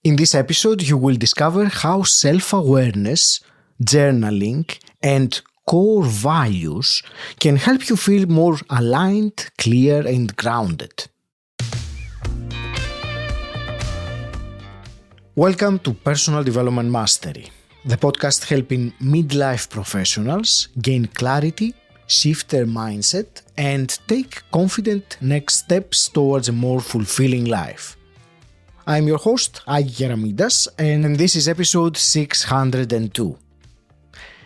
In this episode, you will discover how self-awareness, journaling, and core values can help you feel more aligned, clear, and grounded. Welcome to Personal Development Mastery, the podcast helping midlife professionals gain clarity, shift their mindset, and take confident next steps towards a more fulfilling life. I'm your host, Agi Geramidas, and this is episode 602.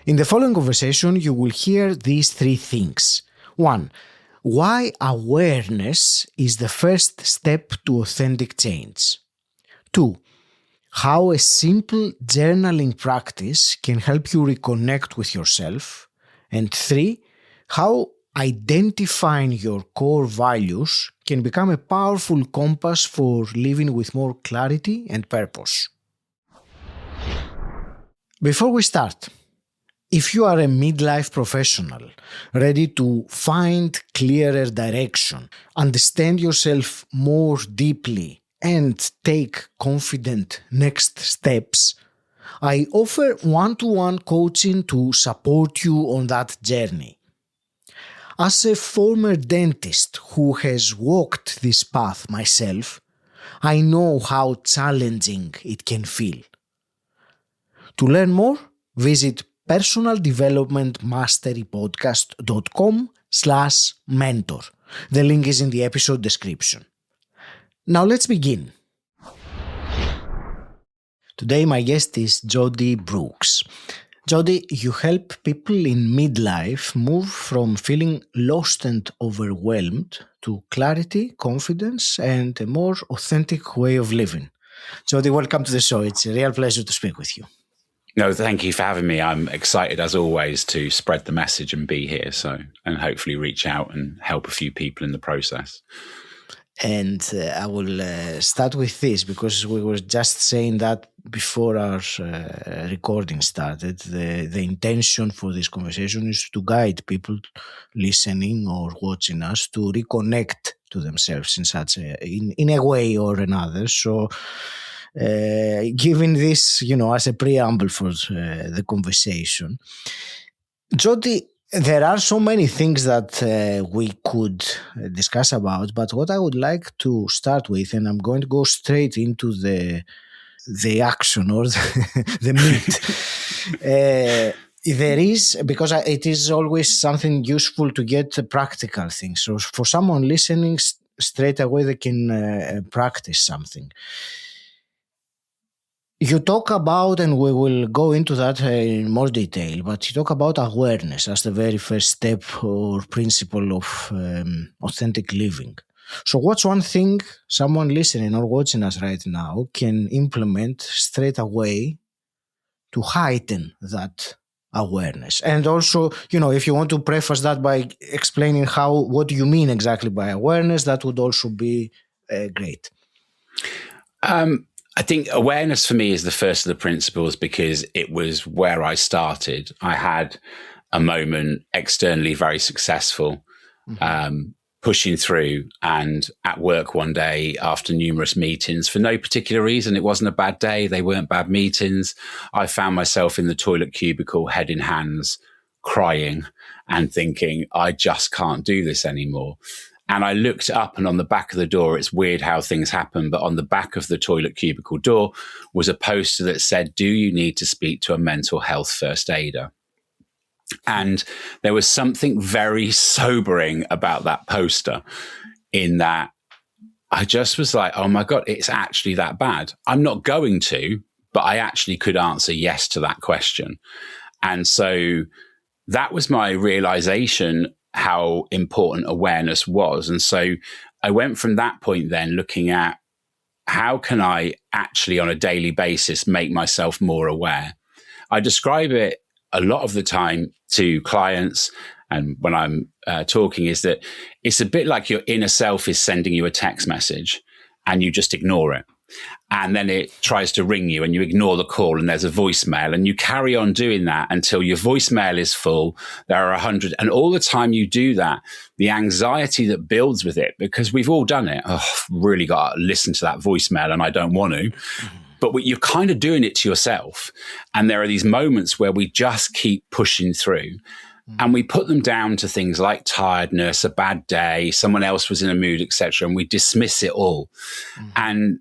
In the following conversation, you will hear these three things. 1. Why awareness is the first step to authentic change. 2. How a simple journaling practice can help you reconnect with yourself. And 3. How identifying your core values can become a powerful compass for living with more clarity and purpose. Before we start, if you are a midlife professional ready to find clearer direction, understand yourself more deeply, and take confident next steps, I offer one-to-one coaching to support you on that journey. As a former dentist who has walked this path myself, I know how challenging it can feel. To learn more, visit personaldevelopmentmasterypodcast.com/mentor. The link is in the episode description. Now let's begin. Today my guest is Jody Brooks. Jody, you help people in midlife move from feeling lost and overwhelmed to clarity, confidence, and a more authentic way of living. Jody, welcome to the show. It's a real pleasure to speak with you. No, thank you for having me. I'm excited, as always, to spread the message and be here, and hopefully reach out and help a few people in the process. And I will start with this because we were just saying that before our recording started. The intention for this conversation is to guide people listening or watching us to reconnect to themselves in a way or another. So giving this, as a preamble for the conversation, Jody, there are so many things that we could discuss about, but what I would like to start with, and I'm going to go straight into the action or the meat. There is, because it is always something useful to get practical things. So for someone listening, straight away they can practice something. You talk about, and we will go into that in more detail, but you talk about awareness as the very first step or principle of authentic living. So what's one thing someone listening or watching us right now can implement straight away to heighten that awareness? And also, if you want to preface that by explaining what do you mean exactly by awareness, that would also be great. I think awareness for me is the first of the principles because it was where I started. I had a moment externally very successful, pushing through, and at work one day after numerous meetings for no particular reason. It wasn't a bad day. They weren't bad meetings. I found myself in the toilet cubicle, head in hands, crying and thinking, I just can't do this anymore. And I looked up, and on the back of the door, it's weird how things happen, but on the back of the toilet cubicle door was a poster that said, do you need to speak to a mental health first aider? And there was something very sobering about that poster in that I just was like, oh my God, it's actually that bad. I'm not going to, but I actually could answer yes to that question. And so that was my realization how important awareness was. And so I went from that point then looking at how can I actually on a daily basis make myself more aware? I describe it a lot of the time to clients and when I'm talking is that it's a bit like your inner self is sending you a text message and you just ignore it. And then it tries to ring you and you ignore the call and there's a voicemail and you carry on doing that until your voicemail is full. There are 100. And all the time you do that, the anxiety that builds with it, because we've all done it. Oh, I've really got to listen to that voicemail and I don't want to. but you're kind of doing it to yourself. And there are these moments where we just keep pushing through. And we put them down to things like tiredness, a bad day, someone else was in a mood, etc. And we dismiss it all. And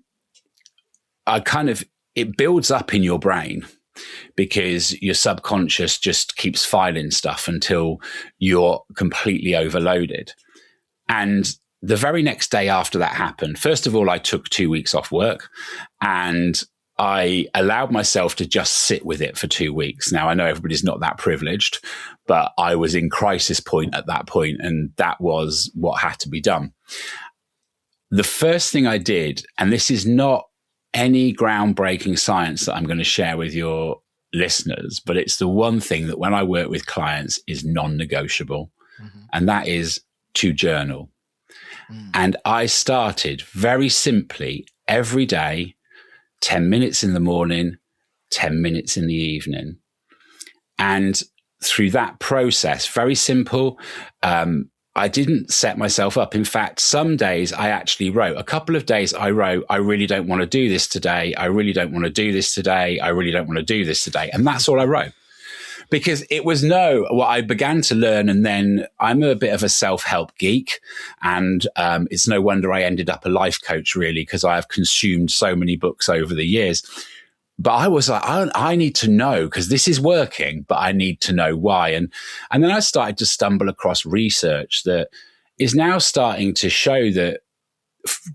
it builds up in your brain because your subconscious just keeps filing stuff until you're completely overloaded. And the very next day after that happened, first of all, I took 2 weeks off work and I allowed myself to just sit with it for 2 weeks. Now, I know everybody's not that privileged, but I was in crisis point at that point, and that was what had to be done. The first thing I did, and this is not any groundbreaking science that I'm going to share with your listeners, but it's the one thing that when I work with clients is non-negotiable, and that is to journal. And I started very simply every day, 10 minutes in the morning, 10 minutes in the evening. And through that process, very simple, I didn't set myself up. In fact, some days I actually wrote. A couple of days I wrote, I really don't want to do this today. I really don't want to do this today. I really don't want to do this today. And that's all I wrote. Because it was what I began to learn. And then I'm a bit of a self-help geek. And it's no wonder I ended up a life coach, really, because I have consumed so many books over the years. But I was like, I need to know, because this is working, but I need to know why. And then I started to stumble across research that is now starting to show that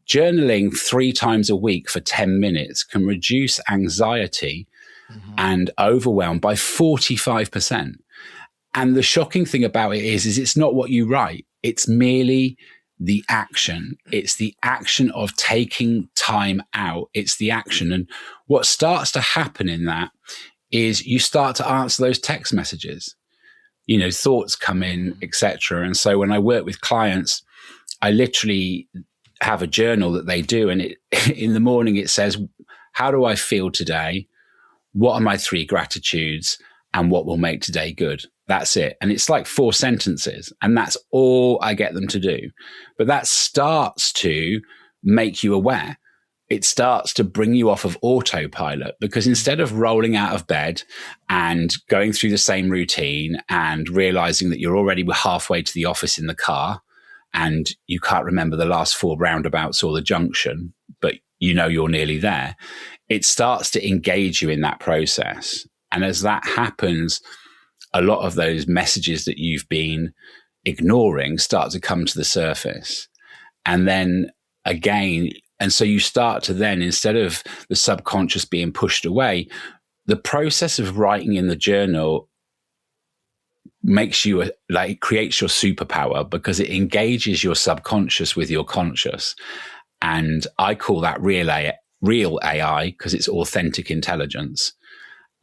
journaling 3 times a week for 10 minutes can reduce anxiety and overwhelm by 45%. And the shocking thing about it is it's not what you write. It's merely the action. It's the action of taking time out. It's the action. And what starts to happen in that is you start to answer those text messages. Thoughts come in, etc. And so when I work with clients, I literally have a journal that they do. And in the morning, it says, how do I feel today? What are my 3 gratitudes, and what will make today good? That's it. And it's like 4 sentences, and that's all I get them to do. But that starts to make you aware. It starts to bring you off of autopilot, because instead of rolling out of bed and going through the same routine and realizing that you're already halfway to the office in the car and you can't remember the last 4 roundabouts or the junction, but you're nearly there, it starts to engage you in that process. And as that happens, a lot of those messages that you've been ignoring start to come to the surface. And then again, and so you start to then, instead of the subconscious being pushed away, the process of writing in the journal makes you creates your superpower, because it engages your subconscious with your conscious. And I call that real AI, because it's authentic intelligence.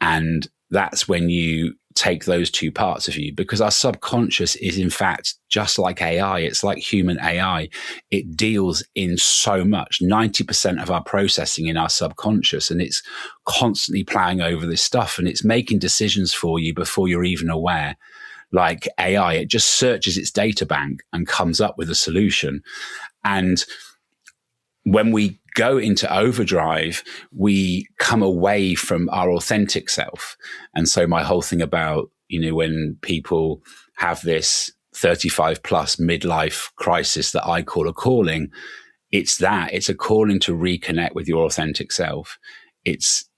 And that's when you take those 2 parts of you, because our subconscious is in fact just like AI. It's like human AI. It deals in so much, 90% of our processing in our subconscious, and it's constantly plowing over this stuff, and it's making decisions for you before you're even aware. Like AI, it just searches its data bank and comes up with a solution. And when we go into overdrive, we come away from our authentic self. And so my whole thing about, when people have this 35 plus midlife crisis that I call a calling, it's a calling to reconnect with your authentic self. It's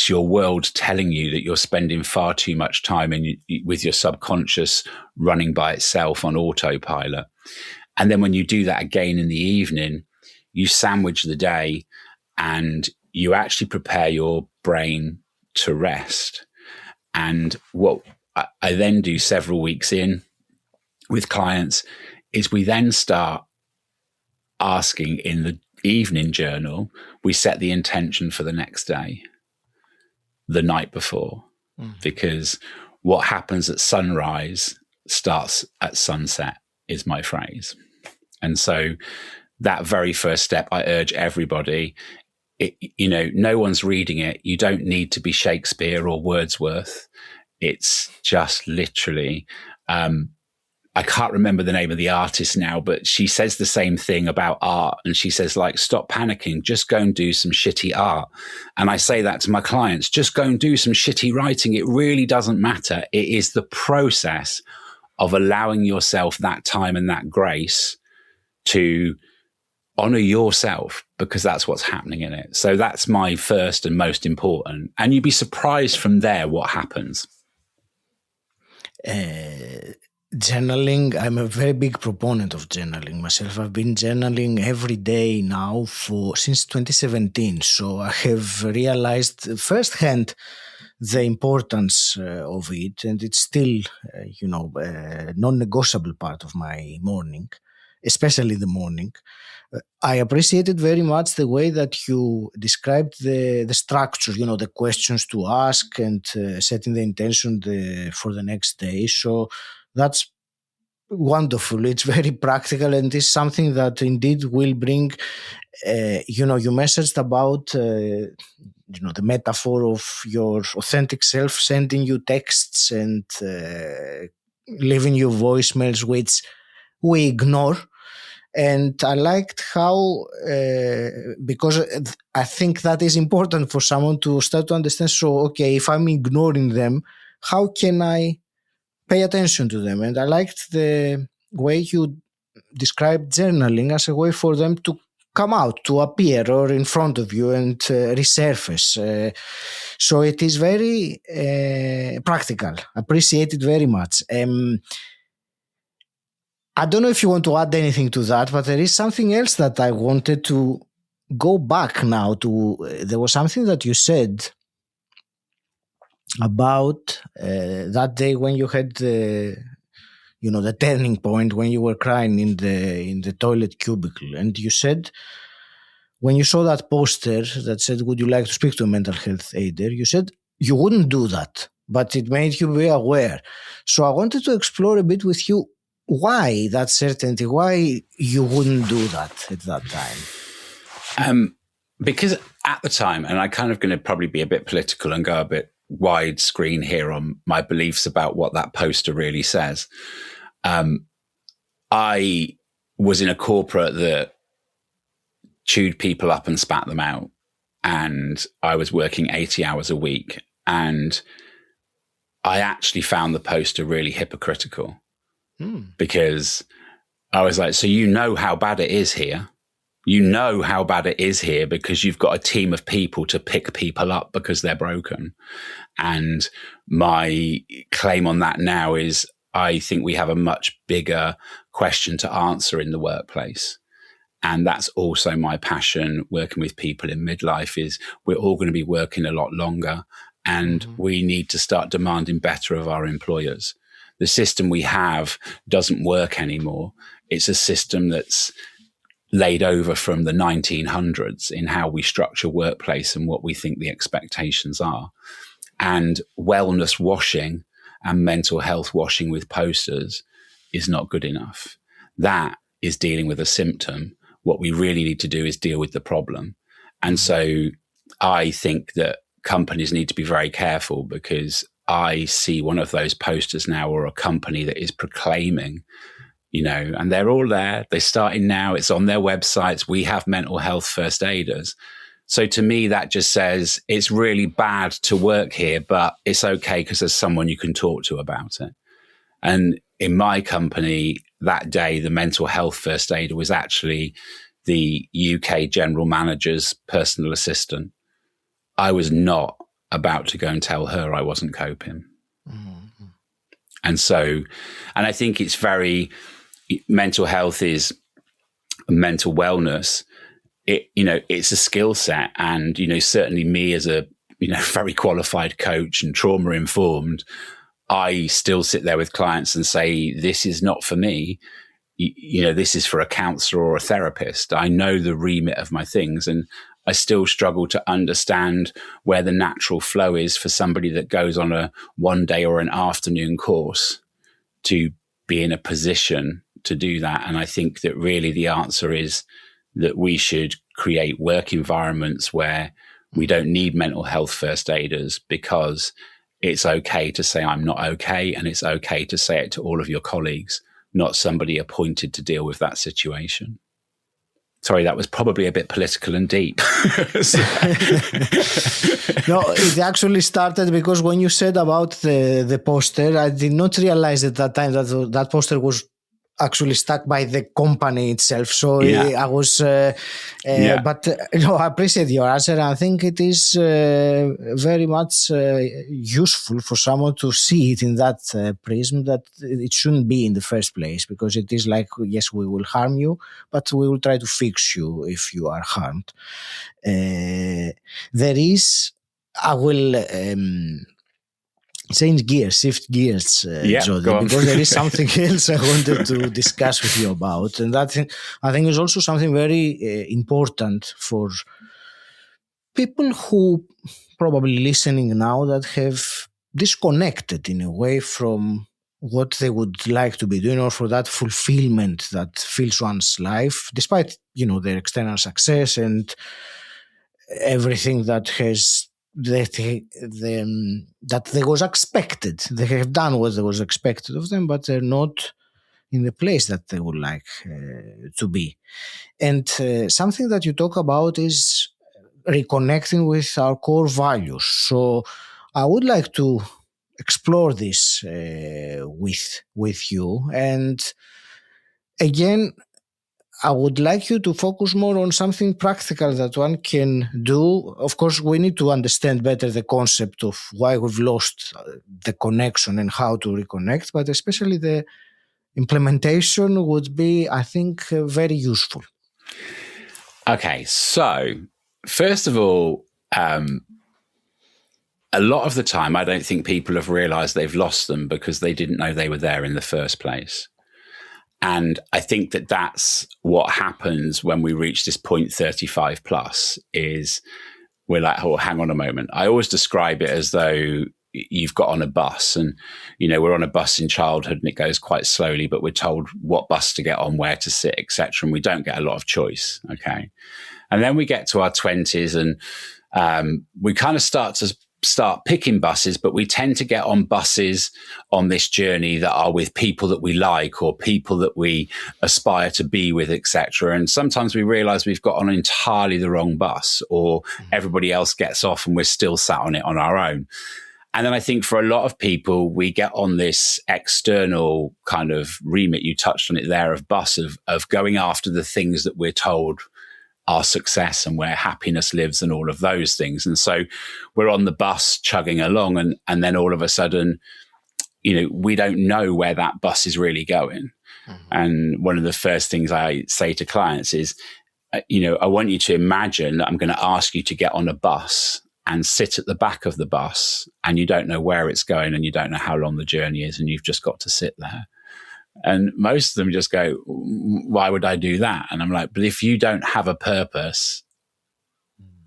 your world telling you that you're spending far too much time with your subconscious running by itself on autopilot. And then when you do that again in the evening, you sandwich the day and you actually prepare your brain to rest. And what I then do several weeks in with clients is we then start asking in the evening journal, we set the intention for the next day, the night before, because what happens at sunrise starts at sunset is my phrase. And so that very first step, I urge everybody, no one's reading it. You don't need to be Shakespeare or Wordsworth. It's just literally I can't remember the name of the artist now, but she says the same thing about art. And she says, like, stop panicking, just go and do some shitty art. And I say that to my clients, just go and do some shitty writing. It really doesn't matter. It is the process of allowing yourself that time and that grace to honor yourself, because that's what's happening in it. So that's my first and most important. And you'd be surprised from there what happens. Journaling, I'm a very big proponent of journaling myself. I've been journaling every day now since 2017. So I have realized firsthand the importance of it, and it's still, a non-negotiable part of my morning, especially the morning. I appreciated very much the way that you described the structure, the questions to ask and setting the intention for the next day. So that's wonderful. It's very practical, and it's something that indeed will bring, you messaged about, the metaphor of your authentic self sending you texts and leaving you voicemails, which we ignore. And I liked how, because I think that is important for someone to start to understand. So, okay, if I'm ignoring them, how can I pay attention to them? And I liked the way you described journaling as a way for them to come out, to appear or in front of you and resurface. So it is very practical. Appreciate it very much. I don't know if you want to add anything to that, but there is something else that I wanted to go back now to. There was something that you said about that day when you had the turning point, when you were crying in the toilet cubicle. And you said, when you saw that poster that said, would you like to speak to a mental health aider? You said you wouldn't do that, but it made you be aware. So I wanted to explore a bit with you why that certainty, why you wouldn't do that at that time. Because at the time, and I'm kind of going to probably be a bit political and go a bit widescreen here on my beliefs about what that poster really says. I was in a corporate that chewed people up and spat them out. And I was working 80 hours a week. And I actually found the poster really hypocritical because I was like, so you know how bad it is here. You know how bad it is here because you've got a team of people to pick people up because they're broken. And my claim on that now is I think we have a much bigger question to answer in the workplace. And that's also my passion working with people in midlife is we're all going to be working a lot longer and we need to start demanding better of our employers. The system we have doesn't work anymore. It's a system that's laid over from the 1900s in how we structure workplace and what we think the expectations are. And wellness washing and mental health washing with posters is not good enough. That is dealing with a symptom. What we really need to do is deal with the problem. And so I think that companies need to be very careful because I see one of those posters now or a company that is proclaiming, and they're all there. They're starting now. It's on their websites. We have mental health first aiders. So to me, that just says it's really bad to work here, but it's okay because there's someone you can talk to about it. And in my company that day, the mental health first aider was actually the UK general manager's personal assistant. I was not about to go and tell her I wasn't coping. Mm-hmm. And I think it's mental health is mental wellness. It's a skill set. And, certainly me as a, very qualified coach and trauma informed, I still sit there with clients and say, this is not for me. This is for a counselor or a therapist. I know the remit of my things and I still struggle to understand where the natural flow is for somebody that goes on a 1 day or an afternoon course to be in a position to do that. And I think that really the answer is that we should create work environments where we don't need mental health first aiders because it's okay to say I'm not okay and it's okay to say it to all of your colleagues, not somebody appointed to deal with that situation. Sorry, that was probably a bit political and deep. No, it actually started because when you said about the poster, I did not realize at that time that that poster was actually stuck by the company itself. So I was, but I appreciate your answer. I think it is very much useful for someone to see it in that prism, that it shouldn't be in the first place, because it is like, yes, we will harm you, but we will try to fix you if you are harmed. I will shift gears, Jody, because there is something else I wanted to discuss with you about. And that I think is also something very important for people who probably listening now that have disconnected in a way from what they would like to be doing, or for that fulfillment that fills one's life, despite, their external success and everything that was expected. They have done what was expected of them, but they're not in the place that they would like to be. And something that you talk about is reconnecting with our core values. So I would like to explore this with you. And again, I would like you to focus more on something practical that one can do. Of course, we need to understand better the concept of why we've lost the connection and how to reconnect, but especially the implementation would be, I think, very useful. Okay, so first of all, a lot of the time, I don't think people have realized they've lost them because they didn't know they were there in the first place. And I think that that's what happens when we reach this point 35 plus, is we're like, oh, hang on a moment. I always describe it as though you've got on a bus and, we're on a bus in childhood and it goes quite slowly, but we're told what bus to get on, where to sit, etc. And we don't get a lot of choice. Okay. And then we get to our 20s and we kind of start picking buses, but we tend to get on buses on this journey that are with people that we like or people that we aspire to be with, etc. And sometimes we realize we've got on entirely the wrong bus, or everybody else gets off and we're still sat on it on our own. And then I think for a lot of people, we get on this external kind of remit, you touched on it there, of bus, of going after the things that we're told our success and where happiness lives and all of those things. And so we're on the bus chugging along and then all of a sudden, we don't know where that bus is really going. Mm-hmm. And one of the first things I say to clients is, I want you to imagine that I'm going to ask you to get on a bus and sit at the back of the bus, and you don't know where it's going and you don't know how long the journey is, and you've just got to sit there. And most of them just go, why would I do that? And I'm like, but if you don't have a purpose,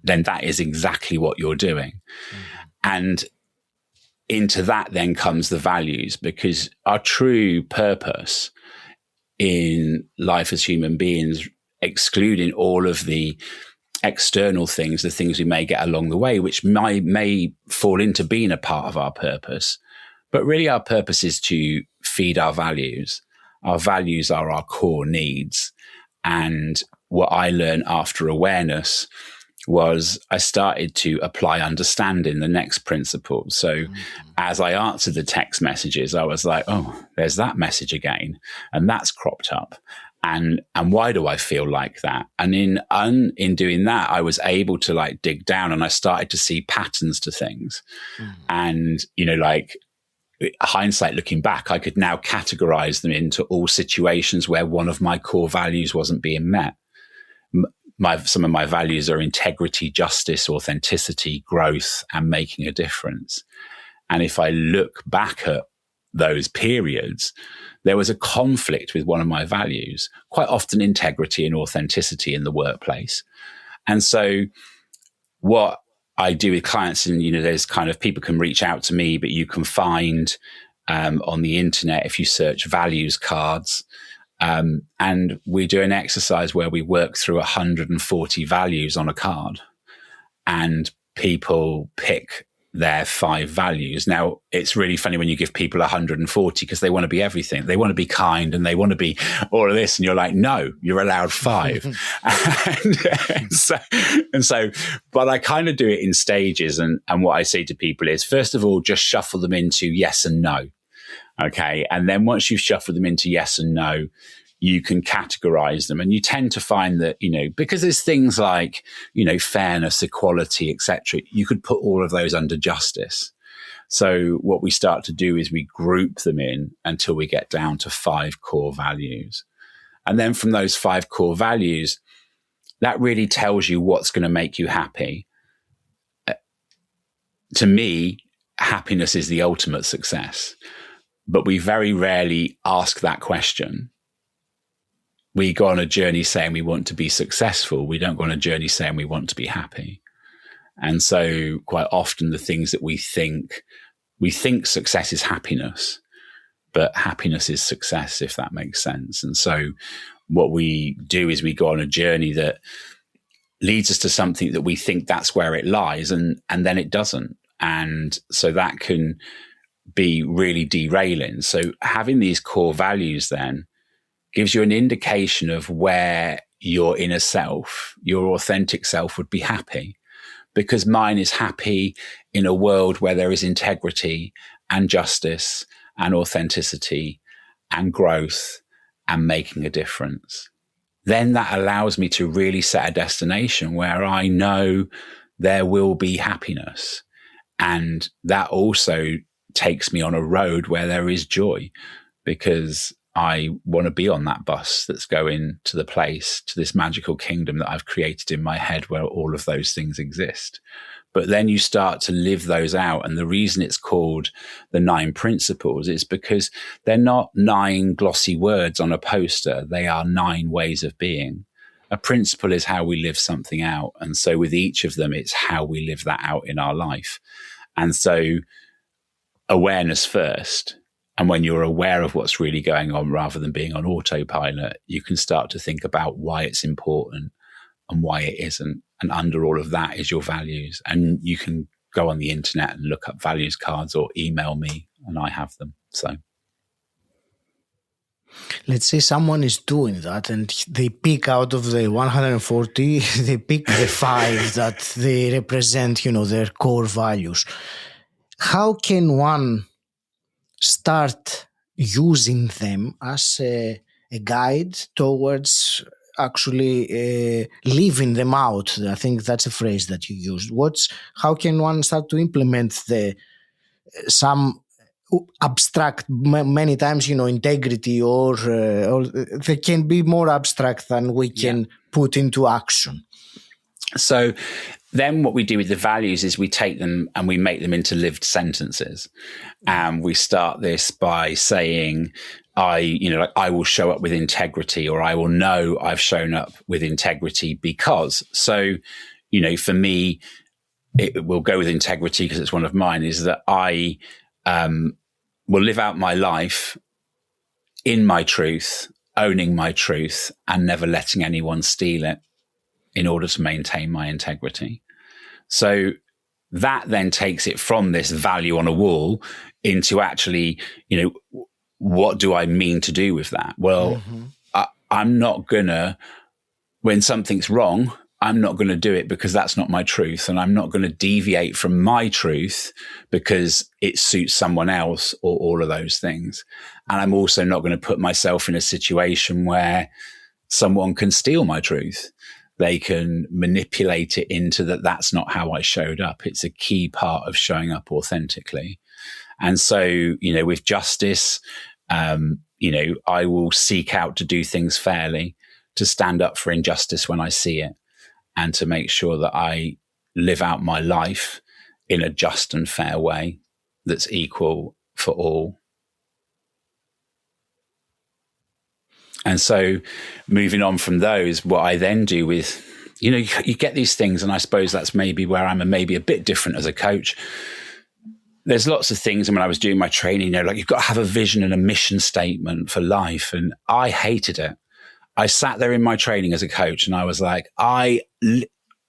then that is exactly what you're doing. Mm-hmm. And into that then comes the values, because our true purpose in life as human beings, excluding all of the external things, the things we may get along the way, which may fall into being a part of our purpose. But really our purpose is to feed our values. Our values are our core needs. And what I learned after awareness was I started to apply understanding, the next principle. So as I answered the text messages, I was like, oh, there's that message again. And that's cropped up. And why do I feel like that? And in doing that, I was able to dig down, and I started to see patterns to things. And, hindsight looking back, I could now categorize them into all situations where one of my core values wasn't being met. Some of my values are integrity, justice, authenticity, growth, and making a difference. And if I look back at those periods, there was a conflict with one of my values, quite often integrity and authenticity in the workplace. And so what I do with clients, and, there's kind of people can reach out to me, but you can find on the internet, if you search values cards, and we do an exercise where we work through 140 values on a card, and people pick their 5 values. Now, it's really funny when you give people 140 because they want to be everything. They want to be kind and they want to be all of this. And you're like, no, you're allowed 5. and so, but I kind of do it in stages. And what I say to people is, first of all, just shuffle them into yes and no. Okay. And then once you've shuffled them into yes and no, you can categorize them. And you tend to find that, because there's things like, fairness, equality, etc. You could put all of those under justice. So what we start to do is we group them in until we get down to 5 core values. And then from those 5 core values, that really tells you what's going to make you happy. To me, happiness is the ultimate success, but we very rarely ask that question. We go on a journey saying we want to be successful. We don't go on a journey saying we want to be happy. And so quite often the things that we think success is happiness, but happiness is success, if that makes sense. And so what we do is we go on a journey that leads us to something that we think that's where it lies, and then it doesn't. And so that can be really derailing. So having these core values then gives you an indication of where your inner self, your authentic self, would be happy. Because mine is happy in a world where there is integrity and justice and authenticity and growth and making a difference. Then that allows me to really set a destination where I know there will be happiness. And that also takes me on a road where there is joy, because I want to be on that bus that's going to the place, to this magical kingdom that I've created in my head where all of those things exist. But then you start to live those out. And the reason it's called the 9 principles is because they're not 9 glossy words on a poster. They are 9 ways of being. A principle is how we live something out. And so with each of them, it's how we live that out in our life. And so awareness first. And when you're aware of what's really going on, rather than being on autopilot, you can start to think about why it's important and why it isn't. And under all of that is your values. And you can go on the internet and look up values cards or email me and I have them. So let's say someone is doing that and they pick out of the 140, they pick the 5 that they represent, their core values. How can one start using them as a guide towards actually living them out? I think that's a phrase that you used. How can one start to implement some abstract, many times, integrity, or they can be more abstract than we can put into action? So then what we do with the values is we take them and we make them into lived sentences. And we start this by saying, I will show up with integrity, or I will know I've shown up with integrity because. So, for me, it will go with integrity because it's one of mine, is that I will live out my life in my truth, owning my truth, and never letting anyone steal it in order to maintain my integrity. So that then takes it from this value on a wall into actually, what do I mean to do with that? Well, I'm not gonna, when something's wrong, I'm not going to do it because that's not my truth. And I'm not going to deviate from my truth because it suits someone else, or all of those things. And I'm also not going to put myself in a situation where someone can steal my truth. They can manipulate it into that's not how I showed up. It's a key part of showing up authentically. And so, with justice, I will seek out to do things fairly, to stand up for injustice when I see it, and to make sure that I live out my life in a just and fair way that's equal for all. And so moving on from those, what I then do with, you get these things, and I suppose that's maybe where I'm maybe a bit different as a coach. There's lots of things. And when I was doing my training, you've got to have a vision and a mission statement for life. And I hated it. I sat there in my training as a coach and I was like,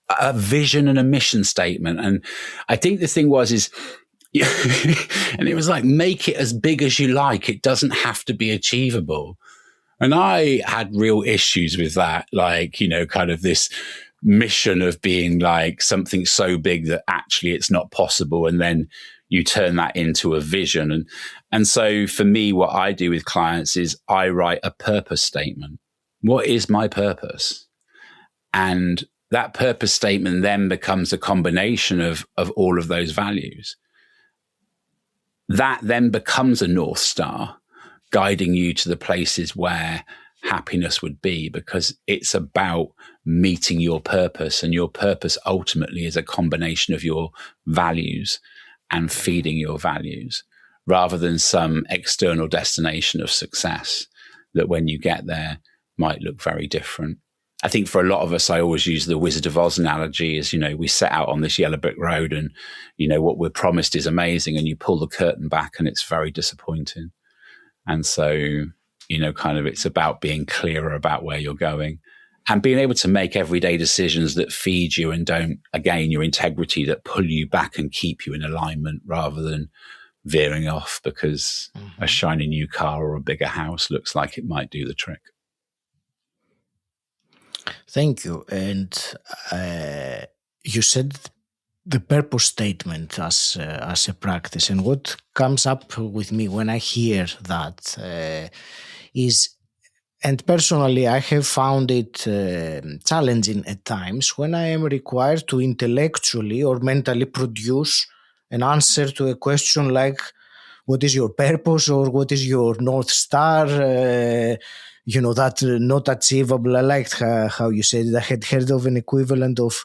a vision and a mission statement. And I think the thing is, and it was like, make it as big as you like. It doesn't have to be achievable. And I had real issues with that, like, kind of this mission of being like something so big that actually it's not possible. And then you turn that into a vision. And so for me, what I do with clients is I write a purpose statement. What is my purpose? And that purpose statement then becomes a combination of all of those values. That then becomes a North Star, guiding you to the places where happiness would be, because it's about meeting your purpose. And your purpose ultimately is a combination of your values and feeding your values, rather than some external destination of success that when you get there might look very different. I think for a lot of us, I always use the Wizard of Oz analogy is, we set out on this yellow brick road and, what we're promised is amazing. And you pull the curtain back and it's very disappointing. And so, kind of it's about being clearer about where you're going and being able to make everyday decisions that feed you and don't, again, your integrity, that pull you back and keep you in alignment, rather than veering off because a shiny new car or a bigger house looks like it might do the trick. Thank you. And you said the purpose statement as a practice. And what comes up with me when I hear that is, and personally, I have found it challenging at times when I am required to intellectually or mentally produce an answer to a question like, what is your purpose, or what is your North Star? That not achievable. I liked how you said it. I had heard of an equivalent of,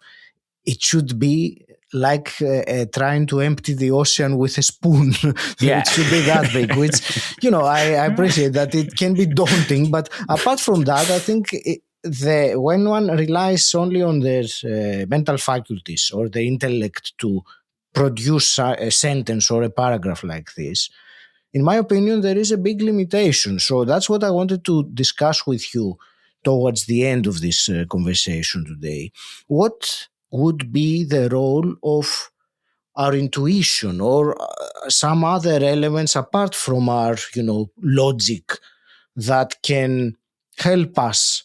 it should be like trying to empty the ocean with a spoon. Yeah. It should be that big, which, I appreciate that it can be daunting. But apart from that, I think when one relies only on their mental faculties or the intellect to produce a sentence or a paragraph like this, in my opinion, there is a big limitation. So that's what I wanted to discuss with you towards the end of this conversation today. What would be the role of our intuition or some other elements apart from our, logic that can help us,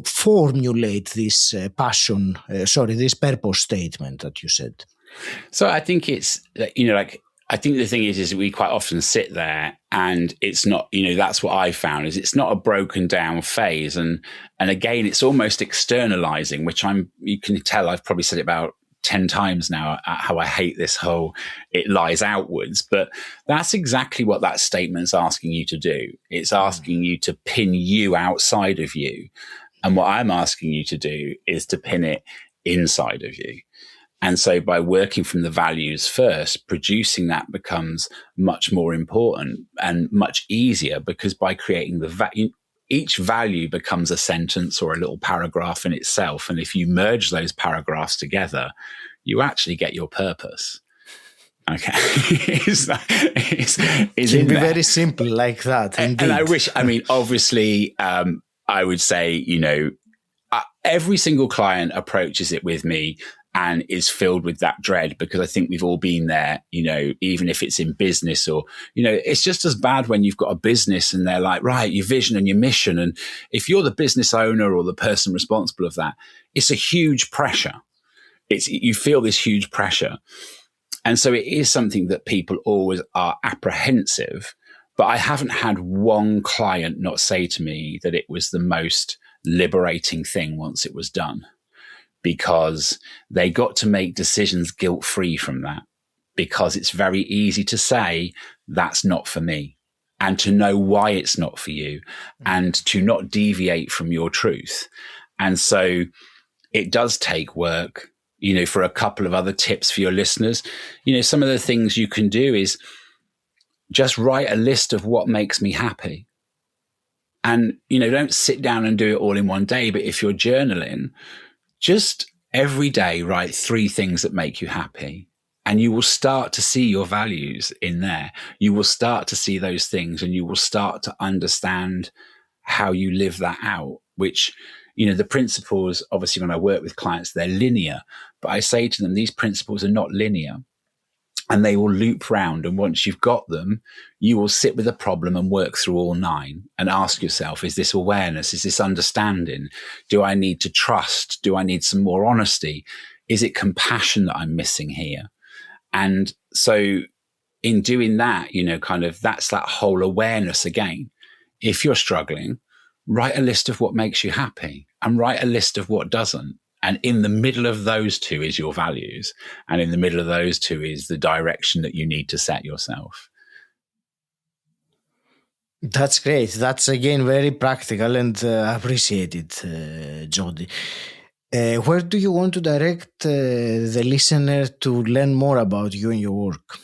formulate this this purpose statement that you said? So I think it's, I think the thing is we quite often sit there and it's not, that's what I found is it's not a broken down phase. And again, it's almost externalizing, which you can tell I've probably said it about 10 times now, how I hate this whole, it lies outwards, but that's exactly what that statement's asking you to do. It's asking you to pin you outside of you. And what I'm asking you to do is to pin it inside of you. And so by working from the values first, producing that becomes much more important and much easier, because by creating each value becomes a sentence or a little paragraph in itself. And if you merge those paragraphs together, you actually get your purpose. Okay. It can be very simple like that. And I wish, obviously, I would say, every single client approaches it with me and is filled with that dread, because I think we've all been there, even if it's in business or, it's just as bad when you've got a business and they're like, right, your vision and your mission. And if you're the business owner or the person responsible of that, it's a huge pressure. You feel this huge pressure. And so it is something that people always are apprehensive, but I haven't had one client not say to me that it was the most liberating thing once it was done, because they got to make decisions guilt-free from that, because it's very easy to say, that's not for me, and to know why it's not for you, and to not deviate from your truth. And so it does take work. For a couple of other tips for your listeners, some of the things you can do is just write a list of what makes me happy. And, don't sit down and do it all in one day, but if you're journaling, just every day write 3 things that make you happy, and you will start to see your values in there. You will start to see those things, and you will start to understand how you live that out, which the principles, obviously when I work with clients, they're linear, but I say to them, these principles are not linear and they will loop round. And once you've got them, you will sit with a problem and work through all 9 and ask yourself, is this awareness? Is this understanding? Do I need to trust? Do I need some more honesty? Is it compassion that I'm missing here? And so in doing that, that's that whole awareness again. If you're struggling, write a list of what makes you happy and write a list of what doesn't. And in the middle of those 2 is your values. And in the middle of those 2 is the direction that you need to set yourself. That's great. That's, again, very practical and appreciated, Jody. Where do you want to direct the listener to learn more about you and your work?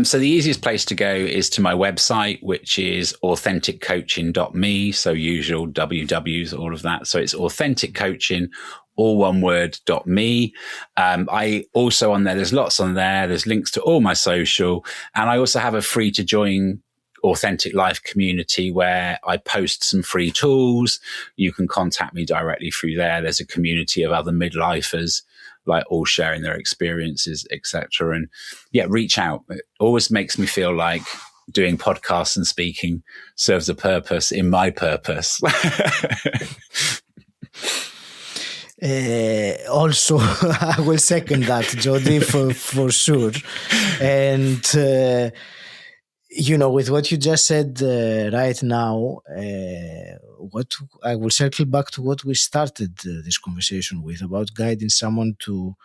So the easiest place to go is to my website, which is authenticcoaching.me. So usual WWs, all of that. So it's authenticcoaching, all one word, .me. I also on there's lots on there. There's links to all my social. And I also have a free to join Authentic Life community where I post some free tools. You can contact me directly through there. There's a community of other midlifers, like all sharing their experiences, etc. And reach out. It always makes me feel like doing podcasts and speaking serves a purpose in my purpose. Also, I will second that, Jody, for sure. And, with what you just said right now, what I will circle back to what we started this conversation with about guiding someone to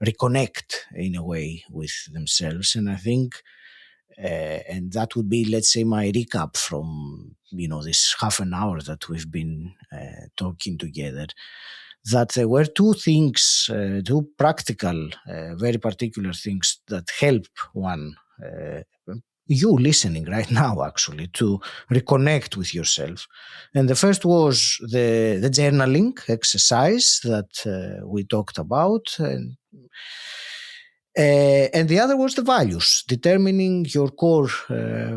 reconnect in a way with themselves. And I think, and that would be, let's say, my recap from, this half an hour that we've been talking together, that there were 2 things, 2 practical, very particular things that help one, you listening right now, actually, to reconnect with yourself. And the first was the journaling exercise that we talked about. And the other was the values, determining your core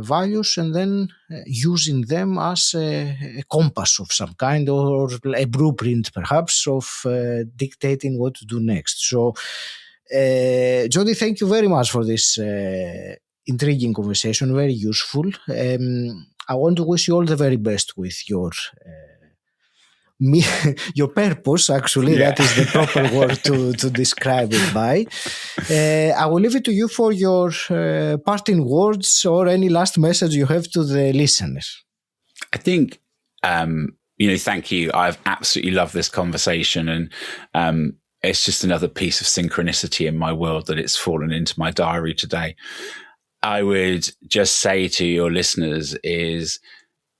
values and then using them as a compass of some kind or a blueprint, perhaps, of dictating what to do next. So, Jody, thank you very much for this intriguing conversation, very useful. I want to wish you all the very best with your purpose, actually. That is the proper word to describe it by. I will leave it to you for your parting words or any last message you have to the listeners. I think, thank you. I've absolutely loved this conversation, and it's just another piece of synchronicity in my world that it's fallen into my diary today. I would just say to your listeners is,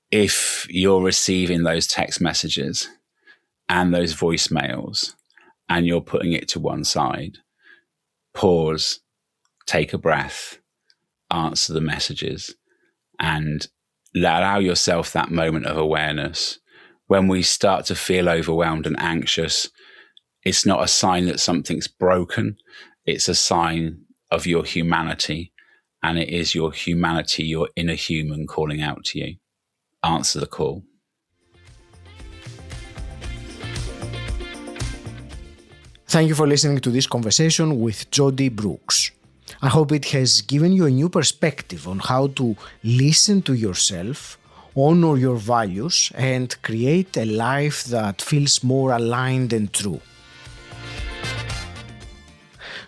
if you're receiving those text messages and those voicemails and you're putting it to one side, pause, take a breath, answer the messages, and allow yourself that moment of awareness. When we start to feel overwhelmed and anxious, it's not a sign that something's broken. It's a sign of your humanity. And it is your humanity, your inner human calling out to you. Answer the call. Thank you for listening to this conversation with Jody Brooks. I hope it has given you a new perspective on how to listen to yourself, honor your values, and create a life that feels more aligned and true.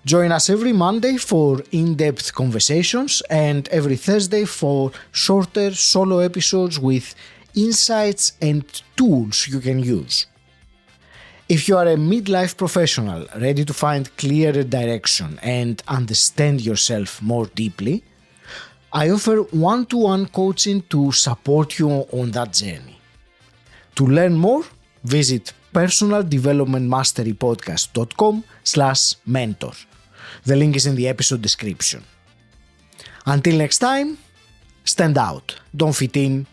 Join us every Monday for in-depth conversations and every Thursday for shorter solo episodes with insights and tools you can use. If you are a midlife professional ready to find clearer direction and understand yourself more deeply, I offer one-to-one coaching to support you on that journey. To learn more, visit personaldevelopmentmasterypodcast.com/mentor. The link is in the episode description. Until next time, stand out, don't fit in,